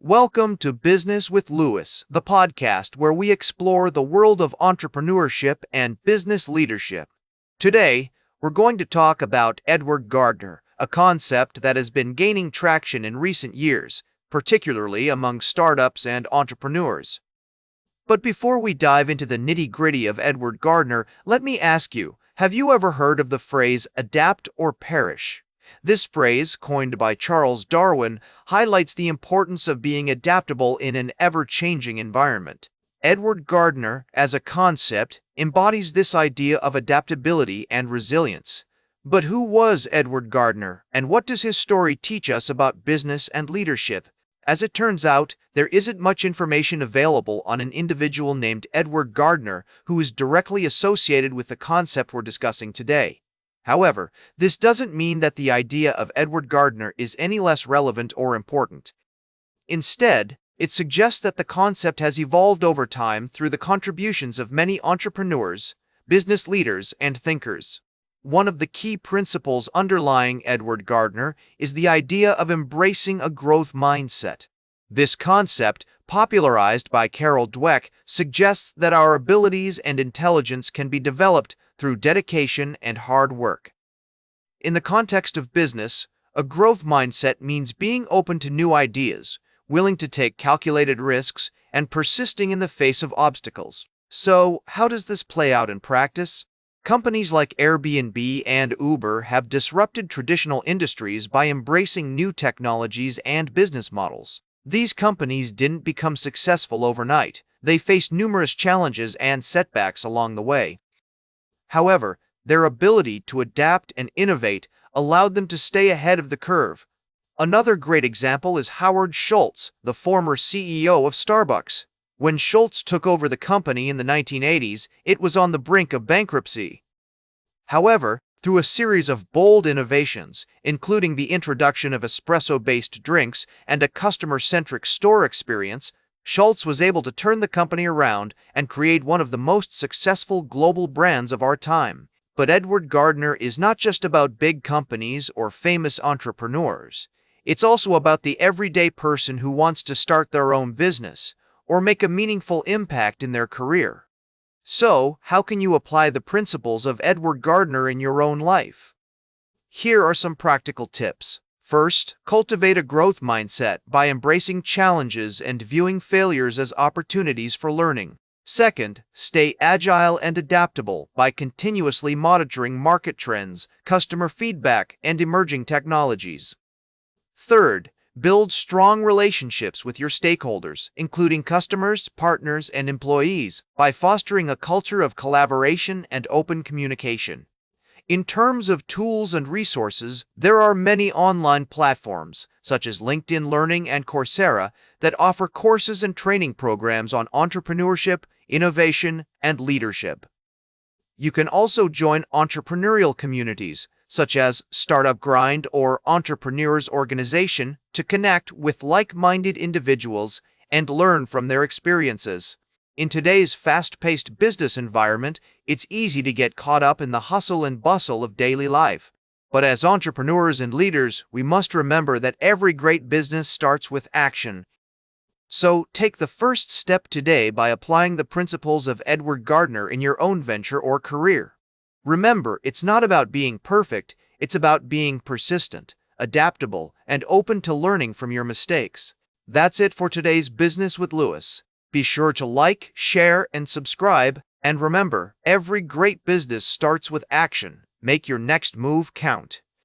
Welcome to Business with Louis, the podcast where we explore the world of entrepreneurship and business leadership. Today, we're going to talk about Edward Gardner, a concept that has been gaining traction in recent years, particularly among startups and entrepreneurs. But before we dive into the nitty-gritty of Edward Gardner, let me ask you, have you ever heard of the phrase adapt or perish? This phrase, coined by Charles Darwin, highlights the importance of being adaptable in an ever-changing environment. Edward Gardner, as a concept, embodies this idea of adaptability and resilience. But who was Edward Gardner, and what does his story teach us about business and leadership? As it turns out, there isn't much information available on an individual named Edward Gardner who is directly associated with the concept we're discussing today. However, this doesn't mean that the idea of Edward Gardner is any less relevant or important. Instead, it suggests that the concept has evolved over time through the contributions of many entrepreneurs, business leaders, and thinkers. One of the key principles underlying Edward Gardner is the idea of embracing a growth mindset. This concept, popularized by Carol Dweck, suggests that our abilities and intelligence can be developed through dedication and hard work. In the context of business, a growth mindset means being open to new ideas, willing to take calculated risks, and persisting in the face of obstacles. So, how does this play out in practice? Companies like Airbnb and Uber have disrupted traditional industries by embracing new technologies and business models. These companies didn't become successful overnight. They faced numerous challenges and setbacks along the way. However, their ability to adapt and innovate allowed them to stay ahead of the curve. Another great example is Howard Schultz, the former CEO of Starbucks. When Schultz took over the company in the 1980s, it was on the brink of bankruptcy. However, through a series of bold innovations, including the introduction of espresso-based drinks and a customer-centric store experience, Schultz was able to turn the company around and create one of the most successful global brands of our time. But Edward Gardner is not just about big companies or famous entrepreneurs. It's also about the everyday person who wants to start their own business or make a meaningful impact in their career. So, how can you apply the principles of Edward Gardner in your own life? Here are some practical tips. First, cultivate a growth mindset by embracing challenges and viewing failures as opportunities for learning. Second, stay agile and adaptable by continuously monitoring market trends, customer feedback, and emerging technologies. Third, build strong relationships with your stakeholders, including customers, partners, and employees, by fostering a culture of collaboration and open communication. In terms of tools and resources, there are many online platforms, such as LinkedIn Learning and Coursera, that offer courses and training programs on entrepreneurship, innovation, and leadership. You can also join entrepreneurial communities, such as Startup Grind or Entrepreneurs Organization, to connect with like-minded individuals and learn from their experiences. In today's fast-paced business environment, it's easy to get caught up in the hustle and bustle of daily life. But as entrepreneurs and leaders, we must remember that every great business starts with action. So, take the first step today by applying the principles of Edward Gardner in your own venture or career. Remember, it's not about being perfect, it's about being persistent, adaptable, and open to learning from your mistakes. That's it for today's Business with Louis. Be sure to like, share, and subscribe, and remember, every great business starts with action. Make your next move count.